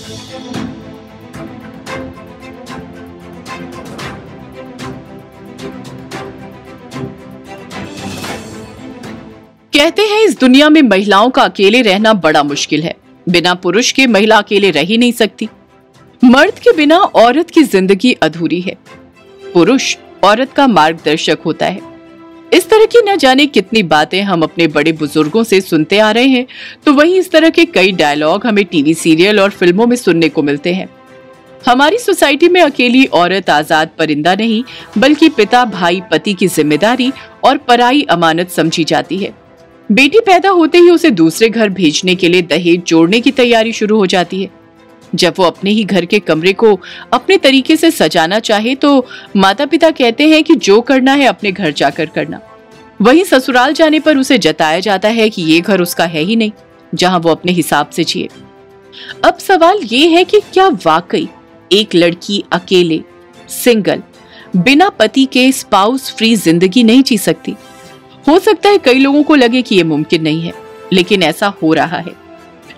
कहते हैं इस दुनिया में महिलाओं का अकेले रहना बड़ा मुश्किल है। बिना पुरुष के महिला अकेले रह ही नहीं सकती। मर्द के बिना औरत की जिंदगी अधूरी है। पुरुष औरत का मार्गदर्शक होता है। इस तरह की न जाने कितनी बातें हम अपने बड़े बुजुर्गों से सुनते आ रहे हैं, तो वहीं इस तरह के कई डायलॉग हमें टीवी सीरियल और फिल्मों में सुनने को मिलते हैं। हमारी सोसाइटी में अकेली औरत आजाद परिंदा नहीं, बल्कि पिता, भाई, पति की जिम्मेदारी और पराई अमानत समझी जाती है। बेटी पैदा होते ही उसे दूसरे घर भेजने के लिए दहेज जोड़ने की तैयारी शुरू हो जाती है। जब वो अपने ही घर के कमरे को अपने तरीके से सजाना चाहे तो माता पिता कहते हैं कि जो करना है अपने घर जाकर करना। वहीं ससुराल जाने पर उसे जताया जाता है कि ये घर उसका है ही नहीं, जहां वो अपने हिसाब से जिए। अब सवाल ये है कि क्या वाकई एक लड़की अकेले, सिंगल, बिना पति के स्पाउस फ्री जिंदगी नहीं जी सकती? हो सकता है कई लोगों को लगे कि ये मुमकिन नहीं है, लेकिन ऐसा हो रहा है।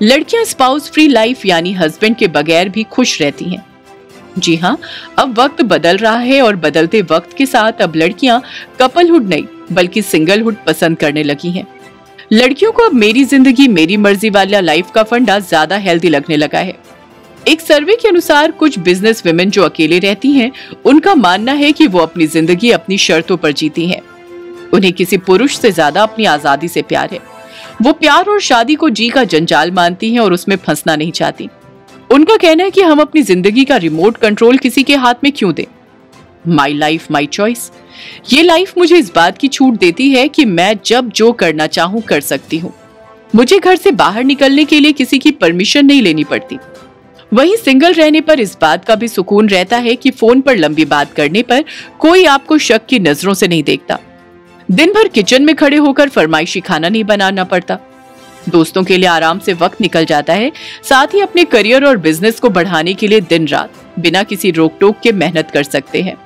लड़कियां स्पाउस फ्री लाइफ यानी हस्बैंड के बगैर भी खुश रहती हैं। जी हाँ, अब वक्त बदल रहा है और बदलते वक्त के साथ अब लड़कियां कपलहुड नहीं बल्कि सिंगलहुड पसंद करने लगी हैं। लड़कियों को अब मेरी जिंदगी मेरी मर्जी वाला लाइफ का फंडा ज्यादा हेल्दी लगने लगा है। एक सर्वे के अनुसार कुछ बिजनेस वुमेन जो अकेले रहती हैं, उनका मानना है कि वो अपनी जिंदगी अपनी शर्तों पर जीती हैं। उन्हें किसी पुरुष से ज्यादा अपनी आजादी से प्यार है। वो प्यार और शादी को जी का जंजाल मानती हैं और उसमें फंसना नहीं चाहती। उनका कहना है कि हम अपनी जिंदगी का रिमोट कंट्रोल किसी के हाथ में क्यों दें? My life my choice. ये लाइफ मुझे इस बात की छूट देती है कि मैं जब जो करना चाहूं कर सकती हूँ। मुझे घर से बाहर निकलने के लिए किसी की परमिशन नहीं लेनी पड़ती। वहीं सिंगल रहने पर इस बात का भी सुकून रहता है कि फोन पर लंबी बात करने पर कोई आपको शक की नजरों से नहीं देखता। दिन भर किचन में खड़े होकर फरमाइशी खाना नहीं बनाना पड़ता। दोस्तों के लिए आराम से वक्त निकल जाता है। साथ ही अपने करियर और बिजनेस को बढ़ाने के लिए दिन रात बिना किसी रोक टोक के मेहनत कर सकते हैं।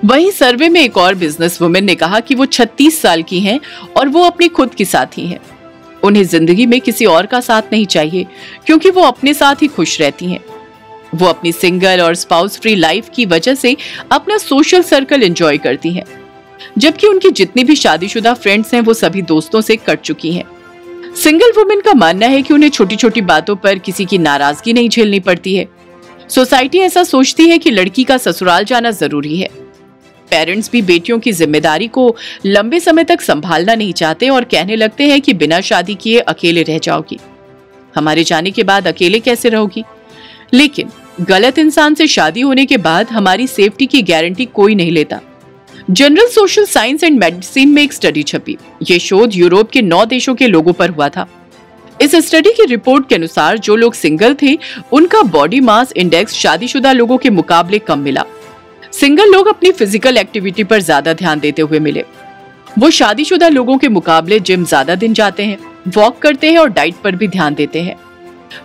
वहीं सर्वे में एक और बिजनेस वुमेन ने कहा कि वो 36 साल की हैं और वो अपनी खुद की साथी हैं। उन्हें जिंदगी में किसी और का साथ नहीं चाहिए, क्योंकि वो अपने साथ ही खुश रहती हैं। वो अपनी सिंगल और स्पाउस फ्री लाइफ की वजह से अपना सोशल सर्कल एंजॉय करती हैं, जबकि उनकी जितनी भी शादीशुदा फ्रेंड्स हैं वो सभी दोस्तों से कट चुकी हैं। सिंगल वुमेन का मानना है कि उन्हें छोटी छोटी बातों पर किसी की नाराजगी नहीं झेलनी पड़ती है। सोसाइटी ऐसा सोचती है कि लड़की का ससुराल जाना जरूरी है। पेरेंट्स भी बेटियों की जिम्मेदारी को लंबे समय तक संभालना नहीं चाहते और कहने लगते हैं कि बिना शादी किए अकेले रह जाओगी, हमारे जाने के बाद अकेले कैसे रहोगी। लेकिन गलत इंसान से शादी होने के बाद हमारी सेफ्टी की गारंटी कोई नहीं लेता। General social science and medicine में एक स्टडी छपी। ये शोध यूरोप के 9 देशों के लोगों पर हुआ था। इस स्टडी की रिपोर्ट के अनुसार जो लोग सिंगल थे उनका बॉडी मास इंडेक्स शादीशुदा लोगों के मुकाबले कम मिला। सिंगल लोग अपनी फिजिकल एक्टिविटी पर ज्यादा ध्यान देते हुए मिले। वो शादीशुदा लोगों के मुकाबले जिम ज्यादा दिन जाते हैं, वॉक करते हैं और डाइट पर भी ध्यान देते हैं।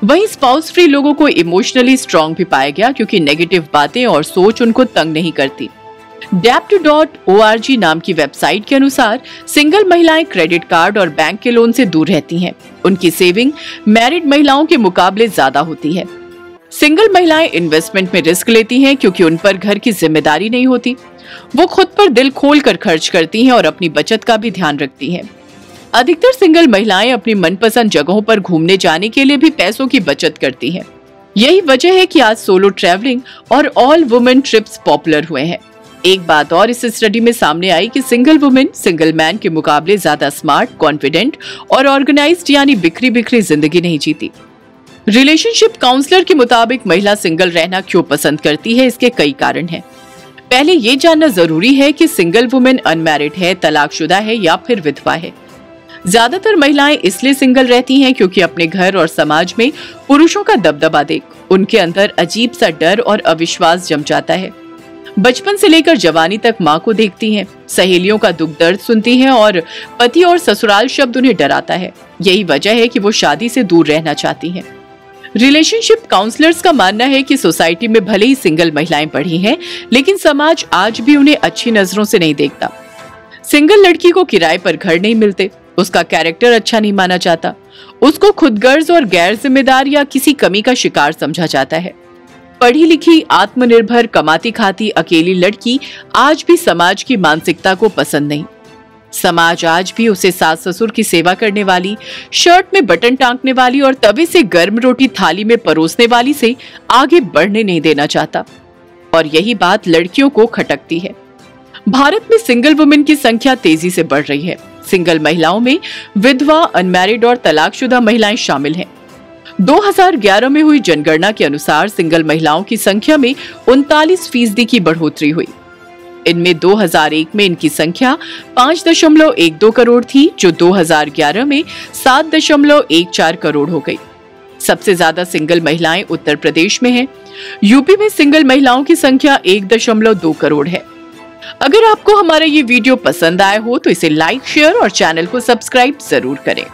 वहीं स्पाउस फ्री लोगों को इमोशनली स्ट्रांग भी पाया गया, क्योंकि नेगेटिव बातें और सोच उनको तंग नहीं करती। Dapt.org नाम की वेबसाइट के अनुसार सिंगल महिलाएं क्रेडिट कार्ड और बैंक के लोन से दूर रहती हैं। उनकी सेविंग मैरिड महिलाओं के मुकाबले ज्यादा होती है। सिंगल महिलाएं इन्वेस्टमेंट में रिस्क लेती हैं, क्योंकि उन पर घर की जिम्मेदारी नहीं होती। वो खुद पर दिल खोल कर खर्च करती हैं और अपनी बचत का भी ध्यान रखती हैं। अधिकतर सिंगल महिलाएं अपनी मनपसंद जगहों पर घूमने जाने के लिए भी पैसों की बचत करती हैं। यही वजह है कि आज सोलो ट्रैवलिंग और ऑल वुमेन ट्रिप्स पॉपुलर हुए हैं। एक बात और इस स्टडी में सामने आई कि सिंगल वुमेन सिंगल मैन के मुकाबले ज्यादा स्मार्ट, कॉन्फिडेंट और ऑर्गेनाइज्ड यानी बिखरी बिखरी जिंदगी नहीं जीती। रिलेशनशिप काउंसलर के मुताबिक महिला सिंगल रहना क्यों पसंद करती है, इसके कई कारण हैं। पहले ये जानना जरूरी है कि सिंगल वुमेन अनमैरिड है, तलाकशुदा है या फिर विधवा है। ज्यादातर महिलाएं इसलिए सिंगल रहती हैं क्योंकि अपने घर और समाज में पुरुषों का दबदबा देख उनके अंदर अजीब सा डर और अविश्वास जम जाता है। बचपन से लेकर जवानी तक माँ को देखती हैं, सहेलियों का दुख दर्द सुनती हैं और पति और ससुराल शब्द उन्हें डराता है। यही वजह है कि वो शादी से दूर रहना चाहती हैं। रिलेशनशिप काउंसलर्स का मानना है कि सोसाइटी में भले ही सिंगल महिलाएं बढ़ी हैं, लेकिन समाज आज भी उन्हें अच्छी नजरों से नहीं देखता। सिंगल लड़की को किराए पर घर नहीं मिलते, उसका कैरेक्टर अच्छा नहीं माना जाता, उसको खुदगर्ज और गैर जिम्मेदार या किसी कमी का शिकार समझा जाता है। पढ़ी लिखी, आत्मनिर्भर, कमाती खाती अकेली लड़की आज भी समाज की मानसिकता को पसंद नहीं। समाज आज भी उसे सास ससुर की सेवा करने वाली, शर्ट में बटन टांगने वाली और तवे से गर्म रोटी थाली में परोसने वाली से आगे बढ़ने नहीं देना चाहता, और यही बात लड़कियों को खटकती है। भारत में सिंगल वुमेन की संख्या तेजी से बढ़ रही है। सिंगल महिलाओं में विधवा, अनमैरिड और तलाकशुदा महिलाएं शामिल हैं। 2011 में हुई जनगणना के अनुसार सिंगल महिलाओं की संख्या में 39% की बढ़ोतरी हुई। इनमें 2001 में इनकी संख्या 5.12 करोड़ थी, जो 2011 में 7.14 करोड़ हो गई। सबसे ज्यादा सिंगल महिलाएं उत्तर प्रदेश में हैं। यूपी में सिंगल महिलाओं की संख्या 1.2 करोड़ है। अगर आपको हमारा ये वीडियो पसंद आया हो तो इसे लाइक, शेयर और चैनल को सब्सक्राइब जरूर करें।